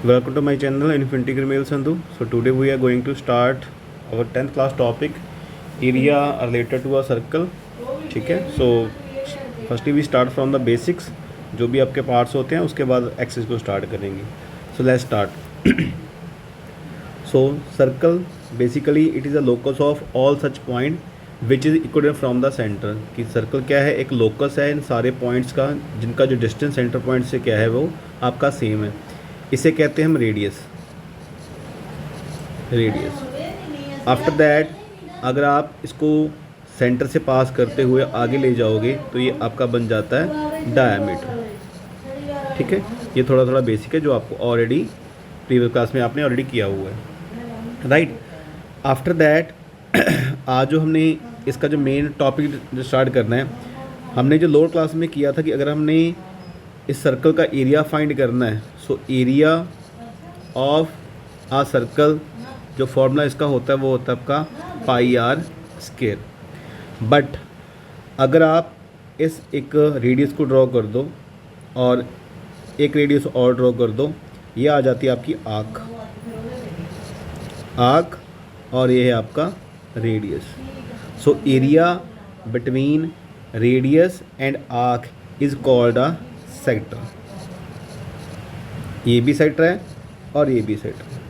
Welcome to my channel Infinity Gmail Sandhu. So today we are going to start our 10th class topic area related to a circle. ठीक है. So firstly we start from the basics. जो भी आपके parts होते हैं उसके बाद access को स्टार्ट करेंगे. So let's start. So circle basically it is a locus of all such point which is equal from the center. कि सर्कल क्या है, एक लोकस है इन सारे पॉइंट्स का जिनका जो डिस्टेंस सेंटर पॉइंट से क्या है वो आपका सेम है. इसे कहते हैं हम रेडियस. आफ्टर दैट अगर आप इसको सेंटर से पास करते हुए आगे ले जाओगे तो ये आपका बन जाता है डायमीटर. ठीक है, ये थोड़ा थोड़ा बेसिक है जो आपको ऑलरेडी प्रीवियस क्लास में आपने ऑलरेडी किया हुआ है, राइट. आफ्टर दैट आज जो हमने इसका जो मेन टॉपिक जो स्टार्ट करना है, हमने जो लोअर क्लास में किया था कि अगर हमने इस सर्कल का एरिया फाइंड करना है, so area of a circle जो फॉर्मूला इसका होता है वो होता है आपका पाई आर स्क्वायर. बट अगर आप इस एक रेडियस को ड्रॉ कर दो और एक रेडियस और ड्रॉ कर दो, ये आ जाती है आपकी आर्क और ये है आपका radius. So area between radius and arc is called a sector. ये भी सेक्टर है और ये भी सेक्टर है.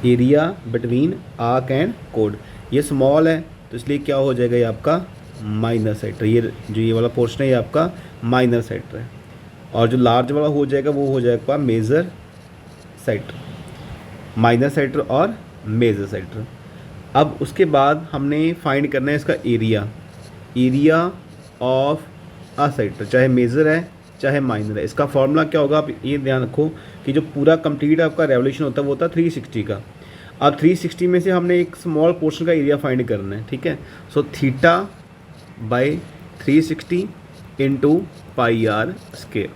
Area between arc and code, ये स्मॉल है तो इसलिए क्या हो जाएगा, ये आपका माइनर सेक्टर. ये वाला पोर्शन है ये आपका माइनर सेक्टर है. और जो लार्ज वाला हो जाएगा वो हो जाएगा आपका मेजर सेक्टर. माइनर सेक्टर और मेजर सेक्टर. अब उसके बाद हमने फाइंड करना है इसका एरिया ऑफ अ सेक्टर, चाहे मेजर है चाहे माइनर है. इसका फॉर्मूला क्या होगा, आप ये ध्यान रखो कि जो पूरा कंप्लीट आपका रेवोल्यूशन होता है वो होता है 360 का. अब 360 में से हमने एक स्मॉल पोर्शन का एरिया फाइंड करना है. ठीक है, so theta by 360 into pi r square.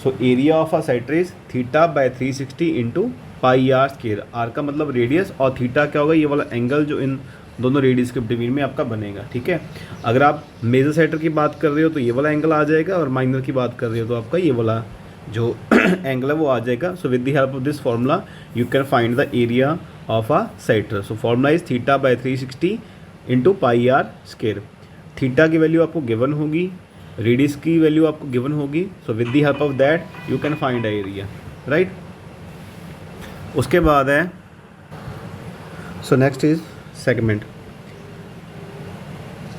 So area of a sector is theta by 360 into pi r square. R का मतलब रेडियस और थीटा क्या होगा, ये वाला एंगल जो इन दोनों रेडियस के बिटवीन में आपका बनेगा. ठीक है, अगर आप मेजर सेक्टर की बात कर रहे हो तो ये वाला एंगल आ जाएगा और माइनर की बात कर रहे हो तो आपका ये वाला जो एंगल है वो आ जाएगा. So with the help of this formula you can find the area of a sector. So formula is theta by 360 into pi r square. Theta की वैल्यू आपको गिवन होगी, रेडियस की वैल्यू आपको गिवन होगी. So with the help of that you can find the area, right. उसके बाद है so next is segment.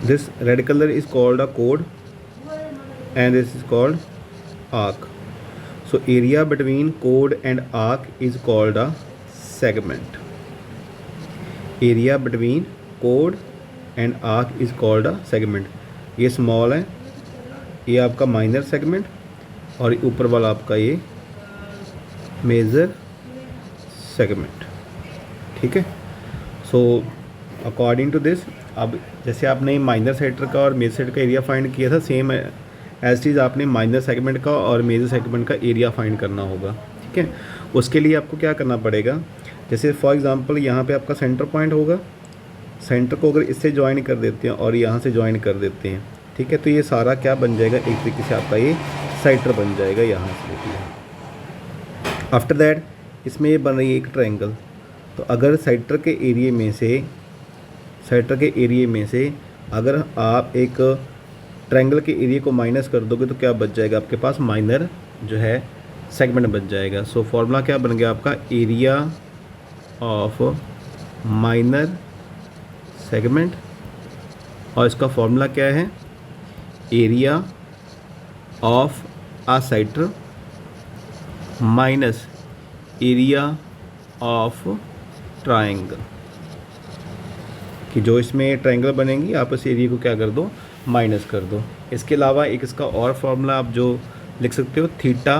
This red color is called a chord and this is called arc. So area between chord and arc is called a segment. Area between chord and arc is called a segment. ये small है, ये आपका minor segment और ऊपर वाला आपका ये major segment. ठीक है, so अकॉर्डिंग टू दिस, अब जैसे आपने माइनर सेक्टर का और मेजर सेक्टर का एरिया फाइंड किया था, सेम एज चीज़ आपने माइनर सेगमेंट का और मेजर सेगमेंट का एरिया फाइंड करना होगा. ठीक है, उसके लिए आपको क्या करना पड़ेगा, जैसे फॉर एग्जांपल यहाँ पे आपका सेंटर पॉइंट होगा, सेंटर को अगर इससे ज्वाइन कर देते हैं और यहाँ से ज्वाइन कर देते हैं, ठीक है, तो ये सारा क्या बन जाएगा, एक तरीके से आपका ये सेक्टर बन जाएगा यहाँ से. आफ्टर दैट इसमें ये बन रही है एक ट्रायंगल. तो अगर सेक्टर के एरिए में से अगर आप एक ट्रायंगल के एरिया को माइनस कर दोगे तो क्या बच जाएगा आपके पास, माइनर जो है सेगमेंट बच जाएगा. सो फॉर्मूला क्या बन गया आपका, एरिया ऑफ माइनर सेगमेंट और इसका फॉर्मूला क्या है, area of a sector minus area of triangle. कि जो इसमें ट्रायंगल बनेंगी आप इस एरिया को क्या कर दो, माइनस कर दो. इसके अलावा एक इसका और फार्मूला आप जो लिख सकते हो, theta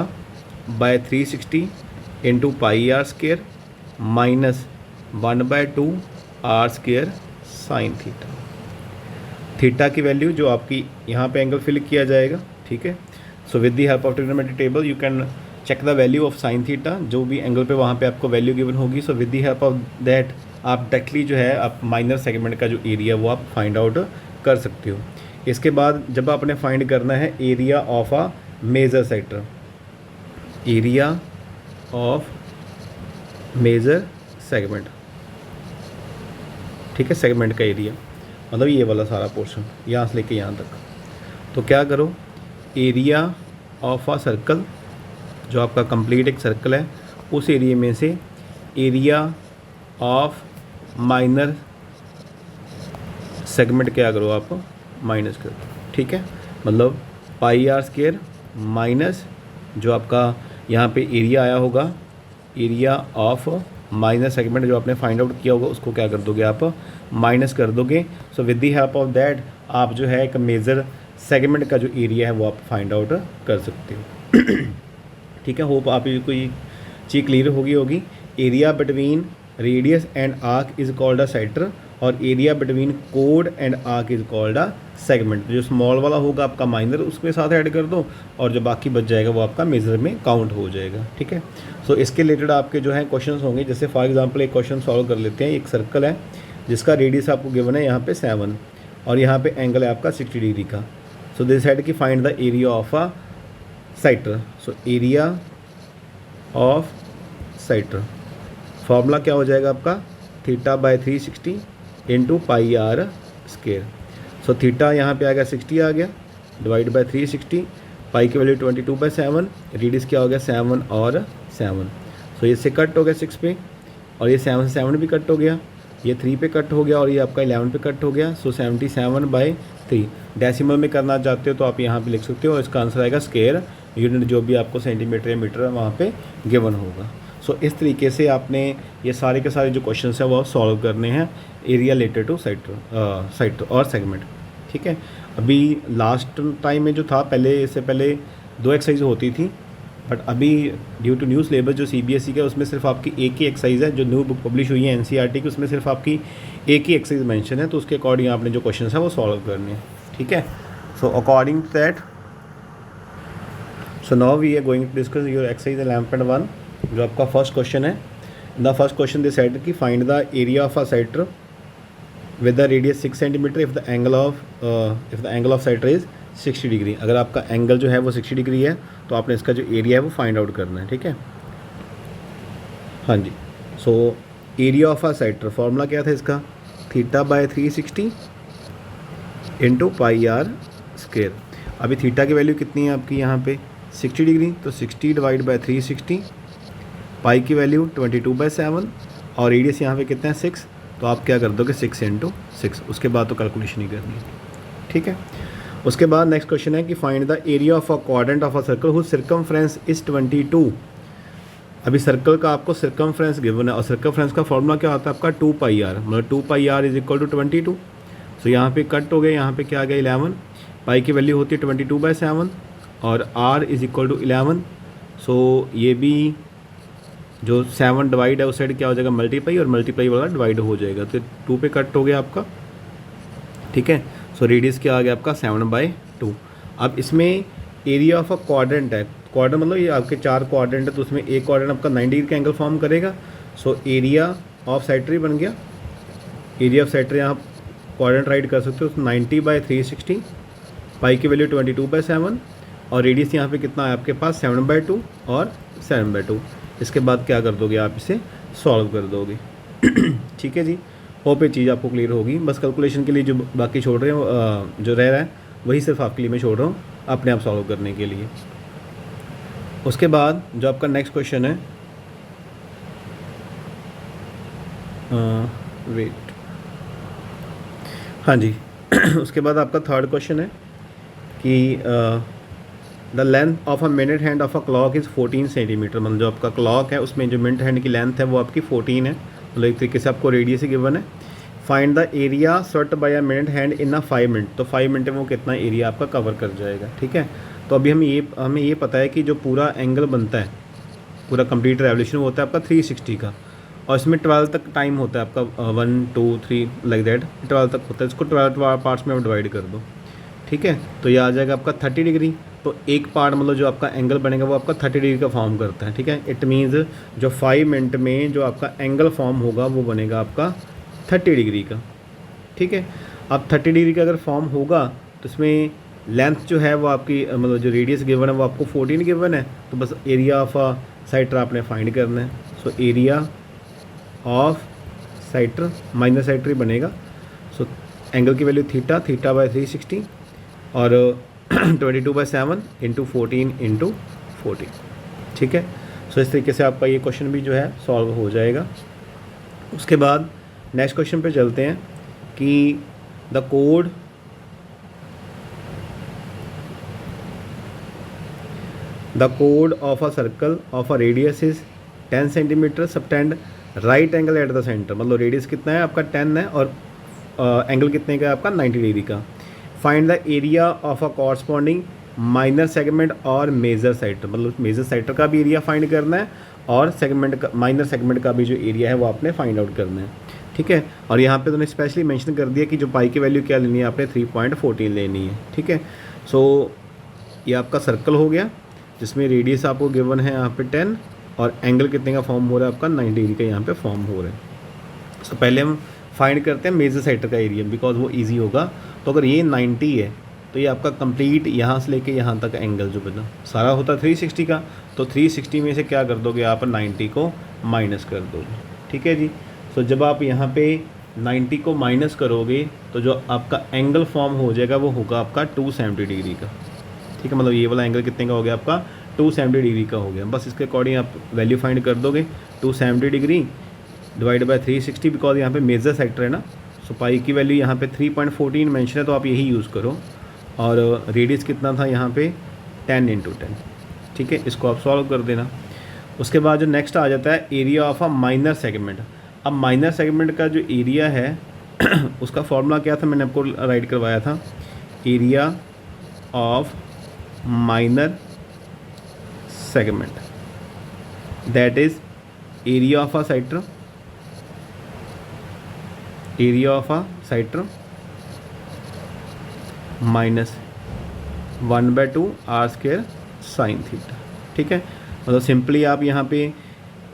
by 360 into pi r square minus 1/2 r square sine theta. Theta की वैल्यू जो आपकी यहाँ पे एंगल फिल किया जाएगा. ठीक है, so with the help of trigonometry table you can check the value of sine theta, जो भी एंगल पे वहाँ पे आपको वैल्यू गिवन होगी. So with the help of that आप डायरेक्टली जो है आप माइनर सेगमेंट का जो एरिया वो आप फाइंड आउट कर सकते हो. इसके बाद जब आपने फाइंड करना है area of a major sector, area of major segment, ठीक है, सेगमेंट का एरिया मतलब ये वाला सारा पोर्शन यहाँ से लेके यहाँ तक। तो क्या करो, एरिया ऑफ अ सर्कल, जो आपका कंप्लीट एक सर्कल है, उस एरिया में से एरिया ऑफ माइनर सेगमेंट क्या करो आप, माइनस कर दो, ठीक है। मतलब पाई आर स्क्वायर माइनस जो आपका यहाँ पे एरिया आया होगा, एरिया ऑफ माइनर सेगमेंट जो आपने फाइंड आउट किया होगा उसको क्या कर दोगे आप, माइनस कर दोगे। So with the help of that आप जो है एक मेजर सेगमेंट का जो एरिया है वो आप फाइंड आउट कर सकते हो। ठीक है, होप आप ये कोई चीज़ क्लियर होगी। Area between radius and arc is called a sector और एरिया बिटवीन कोड and arc is called a segment. जो स्मॉल वाला होगा आपका माइनर उसके साथ ऐड कर दो और जो बाकी बच जाएगा वो आपका मेजर में काउंट हो जाएगा, ठीक है। सो इसके रिलेटेड आपके जो है क्वेश्चंस होंगे, जैसे फॉर एग्जांपल एक क्वेश्चन सॉल्व कर लेते हैं। एक सर्कल है जिसका रेडियस आपको गिवन है यहाँ पे 7 और यहाँ पे एंगल है आपका 60 डिग्री का। सो दिस हैड कि find the area of a sector. So area of sector formula क्या हो जाएगा आपका, θ/360 into pi r square. So theta यहाँ पे आ गया 60 आ गया, डिवाइड बाय 360, पाई की वैल्यू 22/7, रेडियस क्या हो गया 7 और 7। सो ये से कट हो गया 6 पे और ये 7 से 7 भी कट हो गया, ये 3 पे कट हो गया और ये आपका 11 पे कट हो गया। सो 77/3 डेसिमल में करना चाहते हो तो आप यहाँ पे लिख सकते हो और इसका आंसर आएगा स्क्वायर यूनिट, जो भी आपको सेंटीमीटर या मीटर वहाँ पे गिवन होगा। सो इस तरीके से आपने ये सारे के सारे जो क्वेश्चन हैं वो सॉल्व करने हैं एरिया रिलेटेड टू सेक्टर और सेगमेंट, ठीक है। अभी लास्ट टाइम में जो था, पहले इससे पहले 2 एक्सरसाइज होती थी, बट अभी ड्यू टू न्यू सिलेबस जो CBSE का उसमें सिर्फ आपकी एक ही एक्सरसाइज है। जो न्यू बुक पब्लिश हुई है NCERT की उसमें सिर्फ आपकी एक ही एक्सरसाइज मेंशन है, तो उसके अकॉर्डिंग आपने जो क्वेश्चन है वो सॉल्व करने हैं, ठीक है। So according to that, so now we are going to discuss your exercise 11.1 जो आपका फर्स्ट क्वेश्चन है। The first question they said कि find the area of a sector with the radius 6 centimetre if the angle of sector is 60 degree. अगर आपका angle जो है वो 60 degree है तो आपने इसका जो एरिया है वो फाइंड आउट करना है, ठीक है। हाँ जी, so area of a sector formula क्या था इसका, θ/360 इंटू पाई आर स्क्वायर। अभी थीटा की वैल्यू कितनी है आपकी यहाँ पे 60 डिग्री, तो 60 डिवाइड बाई 360, पाई की वैल्यू 22/7 और रेडियस यहाँ पे कितना है 6, तो आप क्या कर दोगे 6 × 6, उसके बाद तो कैलकुलेशन ही करनी है, ठीक है। उसके बाद नेक्स्ट क्वेश्चन है कि find the area of a quadrant of a circle whose circumference is 22। अभी सर्कल का आपको सर्कमफ्रेंस गिवन है और सर्कमफ्रेंस का फॉर्मूला क्या होता है आपका 2πr, मतलब 2πr इज इक्वल टू 22। सो यहाँ पे कट हो गया, यहाँ पे क्या आ गया 11, पाई की वैल्यू होती है 22/7 और r इज इक्वल टू 11। सो ये भी जो 7 डिवाइड है उस साइड क्या हो जाएगा मल्टीप्लाई और मल्टीप्लाई वाला डिवाइड हो जाएगा, तो 2 पे कट हो गया आपका, ठीक है। सो रेडियस क्या आ गया आपका 7/2। अब इसमें एरिया ऑफ अ क्वाड्रेंट है, क्वाड्रेंट मतलब ये आपके 4 क्वाड्रेंट है, तो उसमें एक क्वाड्रेंट आपका 90 डिग्री का एंगल फॉर्म करेगा। सो एरिया ऑफ सेक्टर बन गया, एरिया ऑफ सेक्टर यहाँ क्वाड्रेंट राइट कर सकते हो 90/360, पाई की वैल्यू 22/7 और रेडियस यहाँ पे कितना है आपके पास 7/2 और 7/2। इसके बाद क्या कर दोगे आप इसे सॉल्व कर दोगे, ठीक है जी। होप ये चीज़ आपको क्लियर होगी। बस कैलकुलेशन के लिए जो बाकी छोड़ रहे हो जो रह रहा है वही सिर्फ आपके लिए मैं छोड़ रहा हूँ अपने आप सॉल्व करने के लिए। उसके बाद जो आपका नेक्स्ट क्वेश्चन है, वेट, हाँ जी उसके बाद आपका थर्ड क्वेश्चन है कि the length of a minute hand of a clock is 14 centimetre. मतलब जो आपका क्लॉक है उसमें जो मिनट हैंड की लेंथ है वो आपकी 14 है, मतलब एक तरीके से आपको रेडियस ही गिवन है। Find the area swept by a minute hand in a 5 minute, तो 5 मिनट में वो कितना एरिया आपका कवर कर जाएगा, ठीक है। तो अभी हमें ये पता है कि जो पूरा एंगल बनता है, पूरा कंप्लीट रेवोल्यूशन होता है आपका 360 का, और इसमें 12 तक टाइम होता है आपका 1 2 3 लाइक दैट 12 तक होता है। इसको 12 पार्ट्स में आप डिवाइड कर दो, ठीक है। तो ये आ जाएगा आपका 30 डिग्री। तो एक पार्ट मतलब जो आपका एंगल बनेगा वो आपका 30 डिग्री का फॉर्म करता है, ठीक है। इट मीन्स जो 5 मिनट में जो आपका एंगल फॉर्म होगा वो बनेगा आपका 30 डिग्री का, ठीक है। अब 30 डिग्री का अगर फॉर्म होगा तो इसमें लेंथ जो है वो आपकी मतलब जो रेडियस गिवन है वो आपको 14 गिवन है, तो बस एरिया ऑफ सेक्टर आपने फाइंड करना है। So area of sector minus sector ही बनेगा। सो एंगल की वैल्यू थीटा, थीटा बाय 360 और 22/7 इंटू 14 ठीक है। सो इस तरीके से आपका ये क्वेश्चन भी जो है सॉल्व हो जाएगा। उसके बाद नेक्स्ट क्वेश्चन पे चलते हैं कि द कोड of a circle of a radius is 10 centimetre subtend right angle at the centre. मतलब रेडियस कितना है आपका 10 है और एंगल कितने का है आपका 90 डिग्री का। Find the area of a corresponding minor segment और मेजर सेक्टर। मतलब मेजर सेक्टर का भी एरिया फाइंड करना है और सेगमेंट का माइनर सेगमेंट का भी जो एरिया है वो आपने फाइंड आउट करना है, ठीक है। और यहाँ पे उन्होंने स्पेशली मेंशन कर दिया कि जो पाई की वैल्यू क्या लेनी है आपने 3.14 लेनी है, ठीक है। सो ये आपका सर्कल हो गया जिसमें रेडियस आपको गिवन है यहाँ पे 10 और एंगल कितने का फॉर्म हो रहा है आपका 90 डिग्री का यहाँ पे फॉर्म हो रहा है। सो पहले हम फाइंड करते हैं मेजर सेक्टर का एरिया बिकॉज वो इजी होगा। तो अगर ये 90 है तो ये आपका कंप्लीट यहाँ से लेके यहाँ तक एंगल जो बना सारा होता है 360 का, तो 360 में से क्या कर दोगे आप 90 को माइनस कर दोगे, ठीक है जी। सो जब आप यहाँ पे 90 को माइनस करोगे तो जो आपका एंगल फॉर्म हो जाएगा वो होगा आपका 270 डिग्री का, ठीक है। मतलब ये वाला एंगल कितने का हो गया आपका 270 डिग्री का हो गया। बस इसके अकॉर्डिंग आप वैल्यू फाइंड कर दोगे 270 डिग्री डिवाइड बाय 360 बिकॉज यहाँ पे मेजर सेक्टर है ना। सो पाई की वैल्यू यहाँ पे 3.14 मेंशन है तो आप यही यूज़ करो और रेडियस कितना था यहाँ पे 10 × 10, ठीक है। इसको आप सॉल्व कर देना। उसके बाद जो नेक्स्ट आ जाता है area of a minor segment. अब माइनर सेगमेंट का जो एरिया है उसका फॉर्मूला क्या था मैंने आपको राइट करवाया था, area of minor segment that is area of a sector, area of a sector minus 1/2 r² sine theta, ठीक है। मतलब सिंपली आप यहाँ पे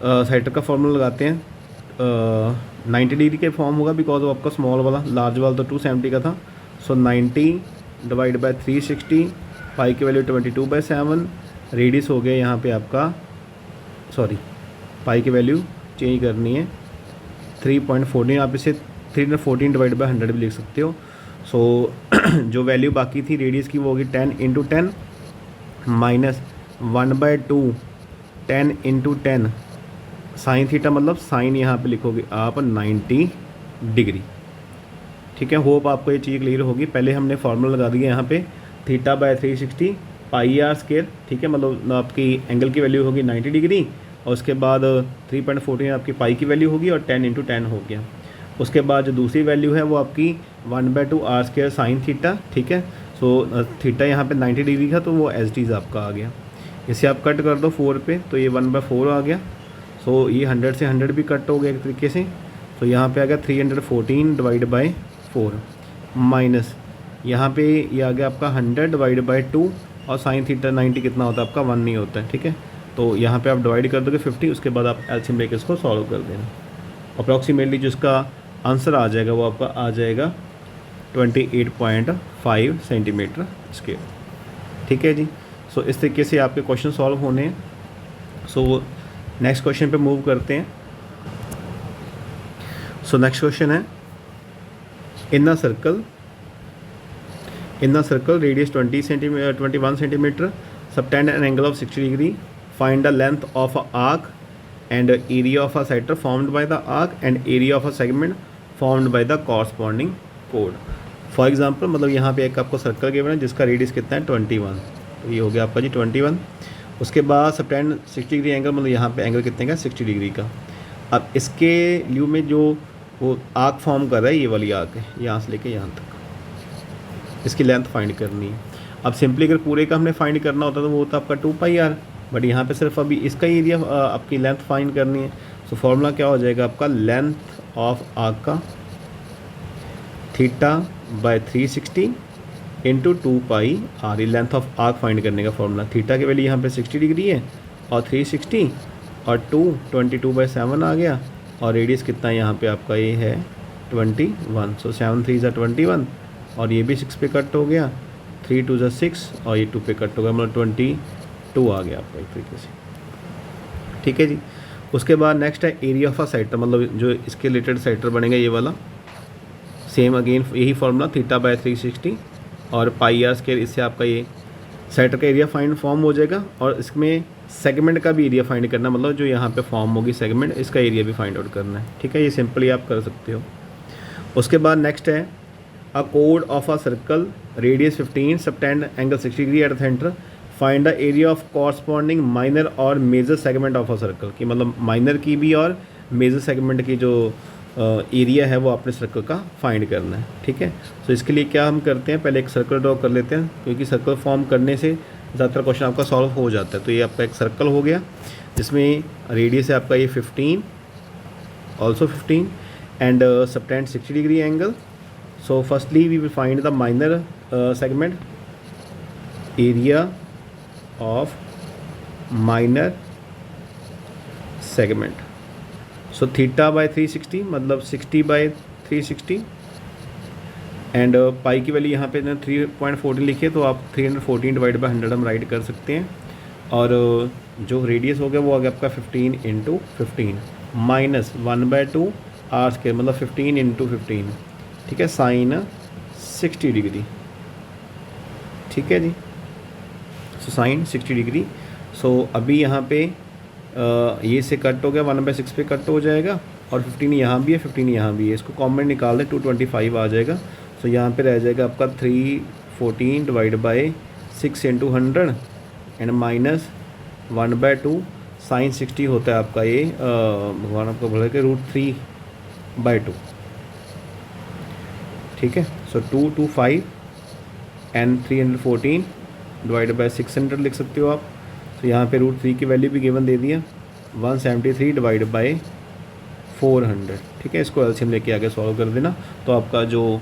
सेक्टर का फॉर्मूला लगाते हैं 90 डिग्री के फॉर्म होगा बिकॉज वो आपका स्मॉल वाला, लार्ज वाला तो 270 का था। सो 90 डिवाइड बाय 360, पाई की वैल्यू 22/7, रेडियस हो गया यहाँ पे आपका, सॉरी पाई की वैल्यू चेंज करनी है 3.14, आप इसे 314 डिवाइड बाय 100 भी लिख सकते हो। सो जो वैल्यू बाकी थी रेडियस की वो होगी 10 × 10 माइनस 1/2 10 × 10 साइन थीटा, मतलब साइन यहाँ पे लिखोगे आप 90 डिग्री, ठीक है। होप आपको ये चीज़ क्लियर होगी। पहले हमने फार्मूला लगा दिया यहाँ पे थीटा बाय 360 पाई r², ठीक है। मतलब आपकी एंगल की वैल्यू होगी 90 डिग्री और उसके बाद 3.14 आपकी पाई की वैल्यू होगी और 10 × 10 हो गया। उसके बाद जो दूसरी वैल्यू है वो आपकी 1/2 r² साइन थीटा, ठीक है। सो थीटा यहाँ पे 90 डिग्री का तो वो एज इट इज़ आपका आ गया। इसे आप कट कर दो 4 पे तो ये 1/4 आ गया। सो ये 100 से 100 भी कट हो गया एक तरीके से। तो यहाँ पे आ गया 314 डिवाइड बाय 4 माइनस यहाँ पे ये आ गया आपका 100 डिवाइड बाय 2 और साइन थीटा 90 कितना होता है आपका 1 नहीं होता है, ठीक है। तो यहाँ पे आप डिवाइड कर दोगे 50, उसके बाद आप एलसीएम लेके इसको सॉल्व कर देना। अप्रॉक्सीमेटली जिसका आंसर आ जाएगा वो आपका आ जाएगा 28.5 सेंटीमीटर स्क्वायर, ठीक है जी। सो इस तरीके से आपके क्वेश्चन सॉल्व होने हैं। सो नेक्स्ट क्वेश्चन पे मूव करते हैं। सो नेक्स्ट क्वेश्चन है in a circle radius 21 centimetre subtend an angle of 60 degree, find the length of a arc and area of a sector formed by the arc and area of a segment formed by the corresponding कोड। For example मतलब यहाँ पे एक आपको circle given है जिसका radius कितना है 21, तो ये हो गया आपका जी 21। उसके बाद सबटेंड 60 डिग्री एंगल, मतलब यहाँ पे एंगल कितने का 60 डिग्री का। अब इसके लिए में जो वो आर्क फॉर्म कर रहा है ये वाली आर्क है यहाँ से लेके यहाँ तक, इसकी लेंथ फाइंड करनी है। अब सिंपली अगर पूरे का हमने फाइंड करना होता तो वो होता आपका 2πr, बट यहाँ पे सिर्फ अभी इसका ही एरिया आपकी लेंथ फाइंड करनी है। सो फॉर्मूला क्या हो जाएगा आपका लेंथ ऑफ आर्क का थीटा बाय 360 इंटू 2πr, ये लेंथ ऑफ आर्क फाइंड करने का फॉर्मूला। थीटा की वैल्यू यहाँ पे 60 डिग्री है और 360 और 22/7 आ गया और रेडियस कितना है यहाँ पे आपका ये है 21। सो 7 3 = 21 और ये भी 6 पे कट हो गया, 3 2 = 6 और ये 2 पे कट हो गया, मतलब 22 आ गया आपका एक तरीके से। ठीक है जी। उसके बाद नेक्स्ट है एरिया ऑफ अ सेक्टर, मतलब जो इसके रिलेटेड सेक्टर बनेगा ये वाला, सेम अगेन यही फार्मूला थीटा बाय 360 और पाई आर स्क्वायर, इससे आपका ये सेक्टर का एरिया फाइंड फॉर्म हो जाएगा। और इसमें सेगमेंट का भी एरिया फाइंड करना, मतलब जो यहाँ पे फॉर्म होगी सेगमेंट, इसका एरिया भी फाइंड आउट करना है। ठीक है, ये सिंपली आप कर सकते हो। उसके बाद नेक्स्ट है अ कोड of a circle radius 15 subtend angle 60 degree at the centre, find the area of corresponding minor और major segment of a circle की, मतलब माइनर की भी और मेजर सेगमेंट की जो एरिया है वो अपने सर्कल का फाइंड करना है। ठीक है, तो इसके लिए क्या हम करते हैं, पहले एक सर्कल ड्रॉ कर लेते हैं, क्योंकि सर्कल फॉर्म करने से ज़्यादातर क्वेश्चन आपका सॉल्व हो जाता है। तो ये आपका एक सर्कल हो गया जिसमें रेडियस है आपका ये 15, also 15 and subtend 60 degree angle. So firstly we will find the minor segment, area of minor segment. So theta by 360 मतलब 60 बाय 360 एंड पाई की वैल्यू यहाँ पे 3.14 लिखिए, तो आप 314 डिवाइड बाय 100 हम राइट कर सकते हैं। और जो रेडियस हो गया वो आ गया आपका 15 इंटू 15 माइनस 1/2 आर स्क्वायर, मतलब 15 इंटू 15, ठीक है, साइन 60 डिग्री। ठीक है जी, सो साइन 60 डिग्री। सो अभी यहाँ पे ये से कट हो गया, 1/6 पे कट हो जाएगा, और 15 यहाँ भी है 15 यहाँ भी है, इसको कॉमन निकाल दें 225 आ जाएगा। सो यहाँ पे रह जाएगा आपका 314 divide by 6 into 100 and minus 1/2 sine 60 होता है आपका ये भगवान आपको बोला कि √3/2। ठीक है, सो 225 एंड 314 डिवाइड बाय 600 लिख सकते हो आप। तो यहाँ पे √3 की वैल्यू भी गिवन दे दिया, 173 डिवाइड बाय 400। ठीक है, इसको एलसीएम लेके आगे सॉल्व कर देना, तो आपका जो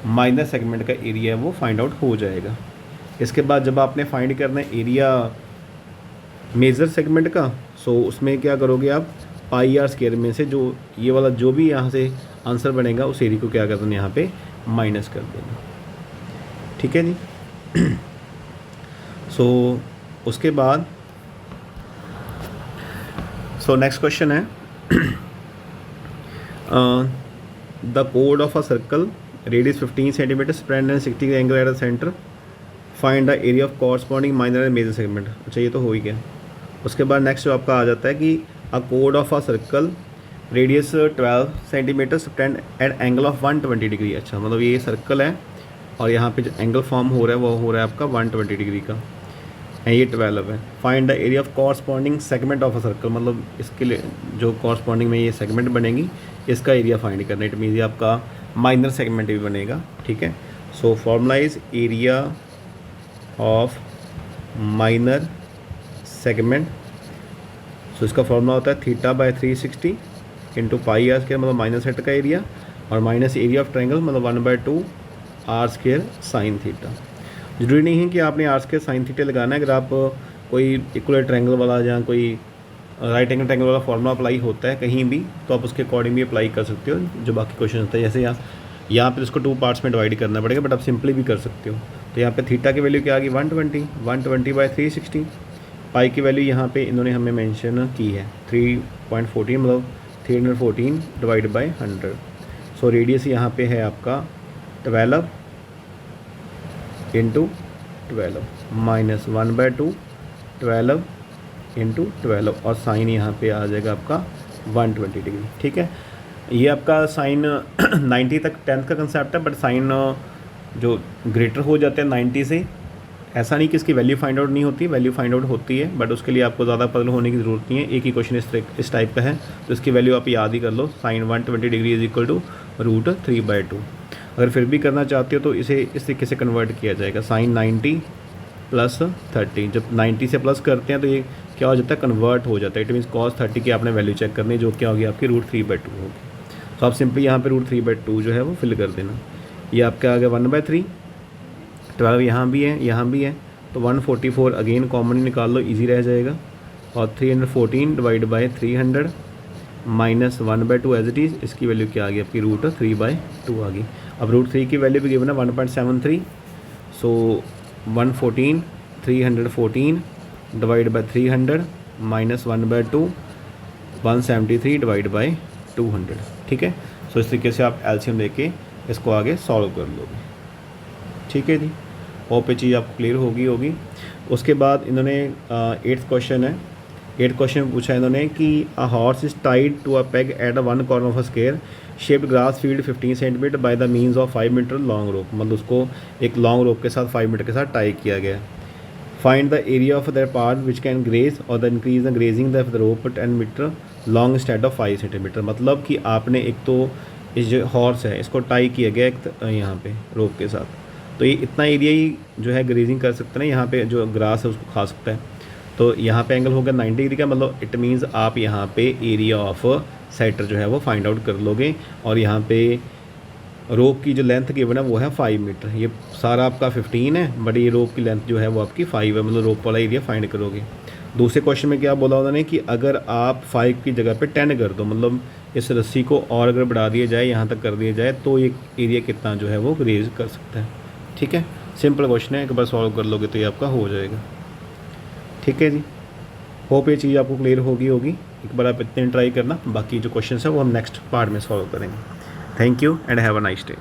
माइनर सेगमेंट का एरिया है वो फाइंड आउट हो जाएगा। इसके बाद जब आपने फाइंड करना है एरिया मेजर सेगमेंट का, सो उसमें क्या करोगे आप, पाई आर स्क्वायर में से जो ये वाला जो भी यहाँ से आंसर बनेगा उस एरिया को क्या कर देना, यहाँ पे माइनस कर देना। ठीक है जी। सो उसके बाद नेक्स्ट क्वेश्चन है द कोड of a circle radius 15 centimetre spread and 60 angle at the centre, find the area of corresponding minor and major segment. अच्छा, ये तो हो ही गया। उसके बाद नेक्स्ट जो आपका आ जाता है कि अ कोड of a circle radius 12 centimetre spread at angle of 120 degree. अच्छा, मतलब ये सर्कल है और यहाँ पे जो एंगल फॉर्म हो रहा है वो हो रहा है आपका 120 डिग्री का, ये 12 है। Find the area of corresponding segment of a circle, मतलब इसके लिए जो कॉरस्पॉन्डिंग में ये सेगमेंट बनेगी इसका एरिया फाइंड करना। इट मीन्स ये आपका माइनर सेगमेंट भी बनेगा। ठीक है, so formula is area of minor segment. So इसका फॉर्मूला होता है theta by 360 into pi r square, मतलब माइनर सेट का एरिया, और माइनस एरिया ऑफ ट्रायंगल मतलब 1/2 आर स्क्वायर साइन थीटा। जरूरी नहीं है कि आपने आर स्क्वायर साइन थीटा लगाना है। अगर आप कोई इक्वल ट्रायंगल वाला या कोई राइट एंगल ट्रायंगल वाला फॉर्मूला अप्लाई होता है कहीं भी, तो आप उसके अकॉर्डिंग भी अप्लाई कर सकते हो जो बाकी क्वेश्चन होता है। जैसे यहाँ पे इसको 2 पार्ट्स में डिवाइड करना पड़ेगा, बट आप सिंपली भी कर सकते हो। तो यहाँ पे थीटा की वैल्यू क्या आ गई 120 बाय 360। पाई की वैल्यू यहाँ पे इन्होंने हमें मेंशन की है 3.14, मतलब 314 डिवाइड बाय 100। सो रेडियस यहाँ पे है आपका 12 इंटू 12 माइनस 1/2 12 इंटू 12, और साइन यहाँ पे आ जाएगा आपका 120 डिग्री। ठीक है, ये आपका साइन 90 तक 10th का कंसेप्ट है, बट साइन जो ग्रेटर हो जाते हैं 90 से, ऐसा नहीं कि इसकी वैल्यू फाइंड आउट नहीं होती, वैल्यू फाइंड आउट होती है, बट उसके लिए आपको ज़्यादा पजल होने की ज़रूरत नहीं है। एक ही क्वेश्चन इस टाइप का है, तो इसकी वैल्यू आप याद ही कर लो, sine 120 degree is equal to √3/2। अगर फिर भी करना चाहते हो तो इसे इस तरीके से कन्वर्ट किया जाएगा, साइन 90 प्लस 30। जब 90 से प्लस करते हैं तो ये क्या हो जाता है, कन्वर्ट हो जाता है। इट मीन्स cos 30 की आपने वैल्यू चेक करनी है, जो क्या होगी आपकी √3/2 होगी। तो आप सिंपली यहाँ पे √3/2 जो है वो फिल कर देना। ये आपका आ गया 1/3, 12 यहाँ भी है यहाँ भी है, तो 144 अगेन कॉमन निकाल लो, ईजी रह जाएगा। और 314 divide by 300 minus 1/2 as it is, इसकी वैल्यू क्या आ गई आपकी √3/2 आ गई। अब √3 की वैल्यू भी गिवन है 1.73, सो 314 divide by 300 minus 1/2 173 divide by 200, ठीक है। सो इस तरीके से आप एलसीएम लेके इसको आगे सॉल्व कर लोगे, ठीक है जी। होप ये चीज़ आपको क्लियर होगी। उसके बाद इन्होंने 8th क्वेश्चन है, 8th क्वेश्चन में पूछा इन्होंने कि a horse is tied to a peg at a one corner of a square shaped grass field 15 centimetre by the means of 5 metre long rope, मतलब उसको एक लॉन्ग रोप के साथ 5 मीटर के साथ टाई किया गया। Find the area of that part which can graze और the increase the grazing the rope 10 metre long instead of 5 centimetre, मतलब कि आपने एक तो इस जो हॉर्स है इसको टाई किया गया एक यहाँ पे रोप के साथ, तो ये इतना एरिया ही जो है ग्रेजिंग कर सकते हैं, यहाँ पे जो ग्रास है उसको खा सकता है। तो यहाँ पे एंगल हो गया 90 डिग्री का, मतलब इट मीन्स आप यहाँ पे एरिया ऑफ सेटर जो है वो फाइंड आउट कर लोगे। और यहाँ पे रोप की जो लेंथ गिवन है वो है 5 मीटर, ये सारा आपका 15 है, बट ये रोप की लेंथ जो है वो आपकी 5 है, मतलब रोप वाला एरिया फाइंड करोगे। दूसरे क्वेश्चन में क्या बोला उन्होंने कि अगर आप 5 की जगह पे 10 कर दो, मतलब इस रस्सी को और अगर बढ़ा दिया जाए, यहाँ तक कर दिया जाए, तो ये एरिया कितना जो है वो ग्रेज कर सकता है, ठीक है। सिंपल क्वेश्चन है, एक बार सॉल्व कर लोगे तो ये आपका हो जाएगा, ठीक है जी। होप ये चीज़ आपको क्लियर होगी। एक बार आप इतने ट्राई करना, बाकी जो क्वेश्चन है वो हम नेक्स्ट पार्ट में सॉल्व करेंगे। Thank you and have a nice day.